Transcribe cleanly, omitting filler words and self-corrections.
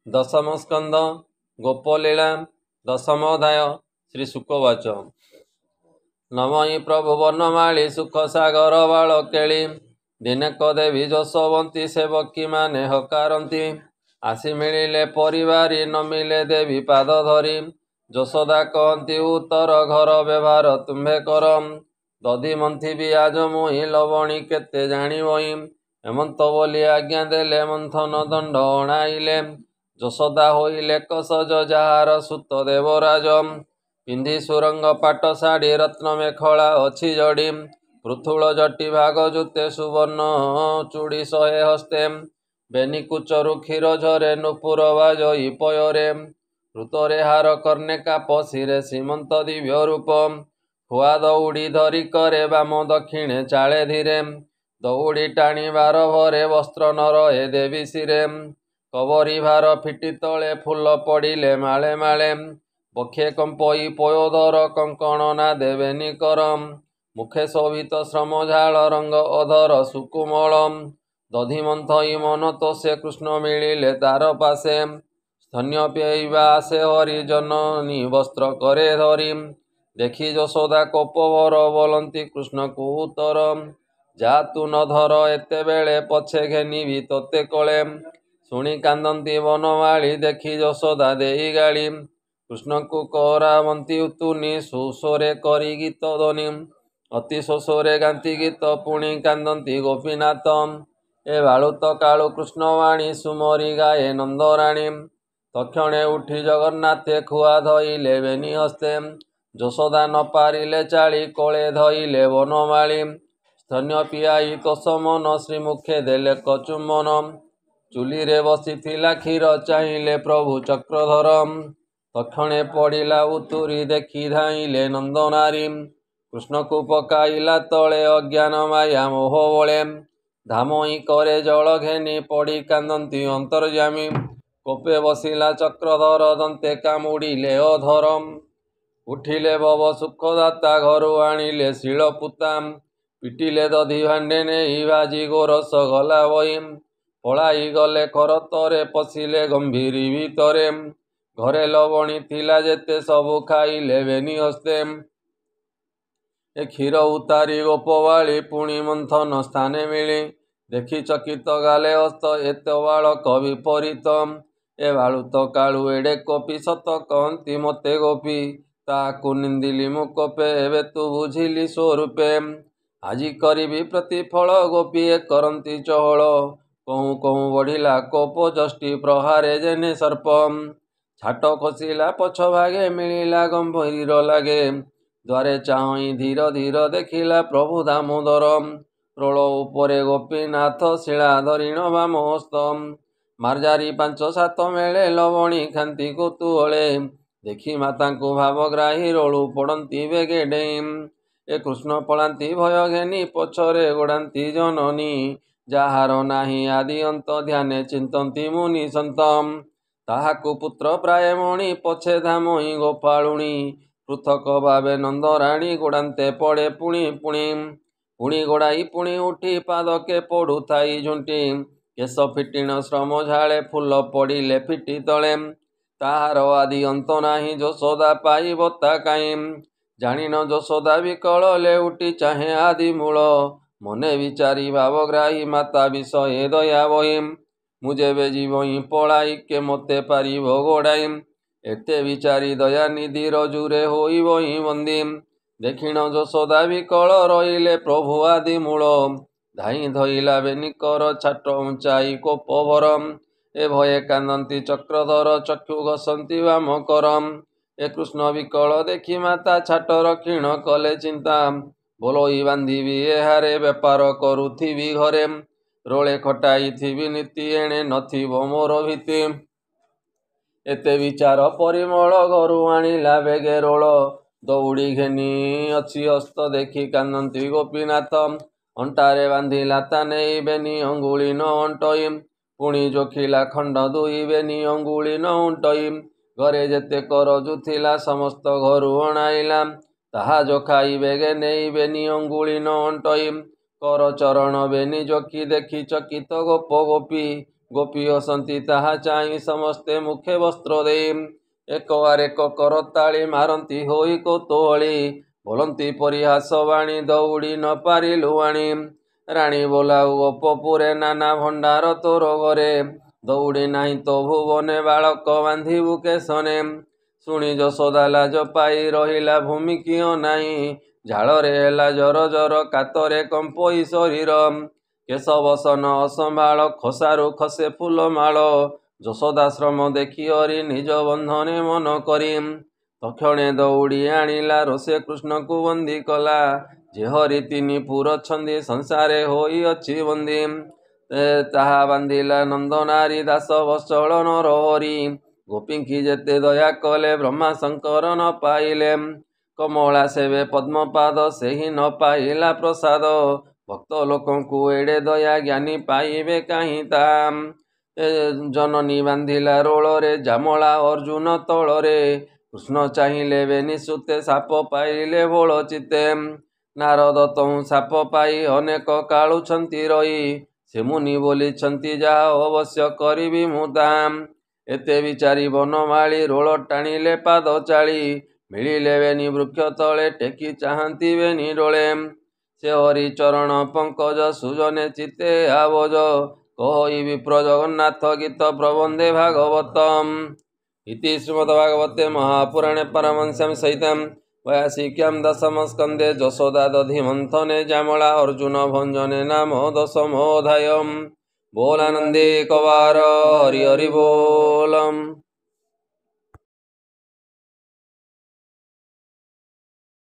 दशम स्कंद गोपलीला दशम अध्याय श्री शुकवाच नमई प्रभु वर्णमाली सुख सागर बाल केली दिनेक देवी यशोवंती सेवकी माने हकारंती आसी मिलिले परिवारी न मिले देवी पाद धरी यशोदा कहती उत्तर घर व्यवहार तुम्भे करम दधि मंथी आज मुई लवणी केते जाणीबई हेमंत बोली आज्ञा देले मंथन दंड अणाइले यशोदा होइले कसज जार सुत देवराज पिंधि सुरंग पाट शाढ़ी रत्न मेखला अच्छी जड़ी पृथुल जटी भाग जुते सुवर्ण चूड़ी शहे हस्ते बेनिकुचरु क्षीर झरे नुपुर बाजई पୟରେ ऋतरे हार कर्णिका पशिरे सीमंत दिव्य रूप हुआ दौड़ी धरी करे बाम दक्षिणे चाले धीरे दौड़ी टाणी बार भरे वस्त्र न रहे देवी शिरे कबरी भार फिटी तले फूल पड़िले माले माले बखे कंपई पयोधर कंकण ना देवेनी करम मुखे शोभित श्रम झाल रंग अधर सुकुमल दधि मंथई मन तो से कृष्ण मिलिले तार पासे स्तन्य पेयवा आसे हरि जननी वस्त्र करे धरी देखी यशोदा कोपवर बोलती कृष्ण को उत्तर जा तू न धर एते बेले पछे घेनिबी तोते कले शुणी कांदती वनमाली देखी यशोदा देई गाड़ी कृष्ण को करावंती उतुनी सुस्वरे करी गीत ध्वनि अति शोषरे गांती गीत पुणी कांदती गोपीनाथ ए बालुत कालु कृष्णवाणी सुमरी गाए नंदराणी तक्षणे उठी जगन्नाथे खुआ धइले बेनी हस्ते यशोदा न पारिले चाली कोले धइले वनमाली स्तन्य पियाई तोषमन श्रीमुखे देले कचुम्बन चुली रे बसिथिला क्षीर चाहिए प्रभु चक्रधर तक्षणे पड़िला उतुरी देखी धाइले नंदनारी कृष्ण को पकाइला तले अज्ञान माया मोह बले धामई करे जल घेनी पड़ी कांदती अंतर्यामी कोपे बसिला चक्रधर दंते कामुड़िले अधरम उठिले भव सुखदाता घरु आनिले शिलपुता पिटिले दधि भांडे नहीं भाजी गोरस गला बहिम पलाई गले करतरे पशिले गंभीरी भितरे घरे लवणी थिला जेते सबु खाइले बेनी हस्ते ए क्षीर उतारी गोपवाली पुणी मंथन स्थाने मिली देखी चकित गाले हस्त एत बालक विपरीत ए बालुत कालु एडे कोपी सत कहती मते गोपी ताकु निंदिली मु कोपे एबे तू बुझिली स्वरूपे आजी करी प्रतिफल गोपी ए करती चहल कहूँ कहूँ बढ़िला कोप जष्टि प्रहारे जेने सर्प छाट खसिला पछ भागे मिलिला गंभीर लागे द्वारे चाहई धीर धीर देखिला प्रभु दामोदर रोल उपरे गोपीनाथ शिला धरीण बाम हस्त मार्जारी 5-7 मेले लवणी खांती कौतूहले देखी माता को भावग्राही रोलू पड़ती बेगे डेम ए कृष्ण पलांती भय घेनी पछरे गोड़ाती जननी जाहार नाही आदि अंत ध्याने चिंतती मुनि संतम ताहाकु पुत्र प्राय मणि पछे धामई गोपालुणी पृथक भावे नंदराणी गोड़ाते पड़े पुणी पुणी पुणी गोड़ाई पुणी उठी पादके पड़ू थाई झुंटी केश फिटिण श्रम झाले फूल पड़िले फिटी तले ताहार आदि अंत नाही यशोदा पाई बता काई जानिन यशोदा विकल उठी चाहे आदि मूल मने विचारी भावग्राही माता विषये दया बहिम मुझे जीवई पलाई के मते पारी गोड़ाई एते विचारी दया निधि रजुरे होई बही बंदीम देखिण यशोदा विकल रहिले प्रभु आदि मूल धाई धइला बेनिकर छाट उंचाई कोपभरम ए भये कांदती चक्रधर चक्षु घसंती वाम करम ए कृष्ण विकल देखी माता छाट रक्षिण कले चिंता बोलोई बांधिबी एहारे बेपार करुथिबी घरे रोले खटाई थिबी नीति एणे नथिब मोर भीति एते विचार परिमल घरु आनिला बेगे रोल दौड़ी घेनी अच्छी हस्त देखी कांदती गोपीनाथ अंटारे बांधिला ताने बेनी अंगुली न अंटई पुणी जोखिला खंड दुई बेनी अंगुली न उंटई घरे जेते करजु थिला समस्त घरु अणाइला ताहा जोखाई बेगे नहीं बेनी अंगुली न अंटई कर चरण बेनी जोखी देखी चकित गोप गोपी ଗୋପୀ ହସନ୍ତି ତାହା ଚାହିଁ ସମସ୍ତେ ମୁଖେ ବସ୍ତ୍ର ଦେଇ ଏକ ଆରେକ କରତାଳି ମାରନ୍ତି ହୋଇ କୌତୂହଳୀ ବୋଲନ୍ତି ପରିହାସ ବାଣୀ ଦୌଡ଼ି ନ ପାରିଲୁ ଆଣି ରାଣୀ ବୋଲାଉ ଗୋପପୁରେ ନାନା ଭଣ୍ଡାର ତୋର ଘରେ ଦୌଡ଼ି ନାହିଁ ତ ଭୁବନେ ବାଳକ ବାନ୍ଧିବୁ କେଶନେ ଶୁଣି ଯଶୋଦା ଲାଜ ପାଇ ରହିଲା ଭୂମି କିଅ ନାହିଁ ଝାଳରେ ହେଲା ଜର ଜର କାତରେ କମ୍ପଇ ଶରୀର କେଶବସନ ଅସମ୍ଭାଳ ଖୋସାରୁ ଖସେ ଫୁଲମାଳ ଯଶୋଦାଶ୍ରମ ଦେଖି ହରି ନିଜ ବନ୍ଧନେ ମନ କରି ତକ୍ଷଣେ ଦୌଡ଼ି ଆଣିଲା ରୋଷେ କୃଷ୍ଣକୁ ବନ୍ଦୀ କଲା ଯେ ହରି ତିନି ପୁର ଛନ୍ଦି ସଂସାରେ ହୋଇଅଛି ବନ୍ଦୀ ତାହା ବାନ୍ଧିଲା ନନ୍ଦନାରୀ ଦାସ ବତ୍ସଳ ନର ହରି ଗୋପୀଙ୍କି ଯେତେ ଦୟା କଲେ ବ୍ରହ୍ମା ଶଙ୍କର ନ ପାଇଲେ କମଳା ସେବେ ପଦ୍ମପାଦ ସେହି ନ ପାଇଲା ପ୍ରସାଦ ଭକ୍ତ ଲୋକଙ୍କୁ ଏଡ଼େ ଦୟା ଜ୍ଞାନୀ ପାଇବେ କାହିଁ ତାହା ଜନନୀ ବାନ୍ଧିଲା ରୋଳରେ ଜାମଳା ଅର୍ଜୁନ ତଳରେ କୃଷ୍ଣ ଚାହିଁଲେ ବେନି ସୁତେ ସାପ ପାଇଲେ ଭୋଳ ଚିତେ ନାରଦ ତହୁଁ ସାପ ପାଇ ଅନେକ କାଳୁଛନ୍ତି ରହି ସେ ମୁନି ବୋଲିଛନ୍ତି ଯାହା ଅବଶ୍ୟ କରିବି ମୁଁ ତାହା ଏତେ ବିଚାରି ବନମାଳି ରୋଳ ଟାଣିଲେ ପାଦ ଚାଳି ମିଳିଲେ ବେନି ବୃକ୍ଷ ତଳେ ଟେକି ଚାହାନ୍ତି ବେନି ଡୋଳେ ସେ ହରି ଚରଣ ପଙ୍କଜ ସୁଜନେ ଚିତେ ଆବଜ କହି ବିପ୍ର ଜଗନ୍ନାଥ ଗୀତ ପ୍ରବନ୍ଧେ ଭାଗବତମ୍ इति श्रीमद्भागवते महापुराणे परमहंस्यां सहितं वैयासिक्यां दशमस्कन्धे यशोदादधिमन्थने जामला अर्जुन भञ्जने नाम दशमोऽध्यायः बोलानन्दे कवार हरि हरि बोलम्।